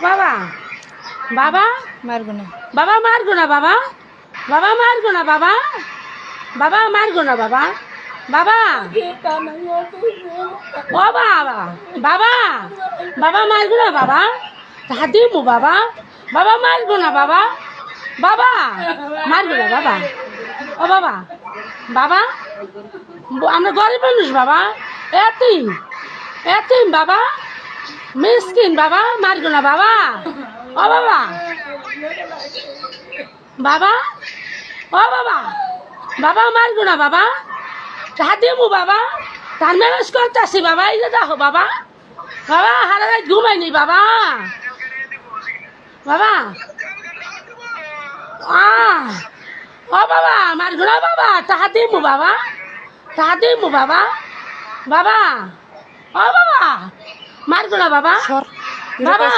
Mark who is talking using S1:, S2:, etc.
S1: বাবা বাবা
S2: মারবো না।
S1: বাবা মারগো না বাবা, বাবা মারগো না বাবা, বাবা মারগো না বাবা, বাবা ও বাবা, বাবা বাবা মারগো না বাবা, হাতি মু বাবা, বাবা মারগো না বাবা, বাবা মারগো না বাবা, ও বাবা, বাবা আমরা গরিব মানুষ বাবা, এতিম এতিম বাবা, মিসকিন বাবা, মারগো না বাবা, ও বাবা, বাবা ও বাবা, বাবা মারগো না বাবা, হাতি মু বাবা, তার ম্যানেজ করতেছি বাবা, এই যে দেখো বাবা, বাবা হারা রাত ঘুমাইনি বাবা, বাবা ও বাবা মারগো না বাবা, তাহাতি মু বাবা, তাহাতি মু বাবা, বাবা ও বাবা মারগো না বাবা,
S2: সর।
S1: বাবা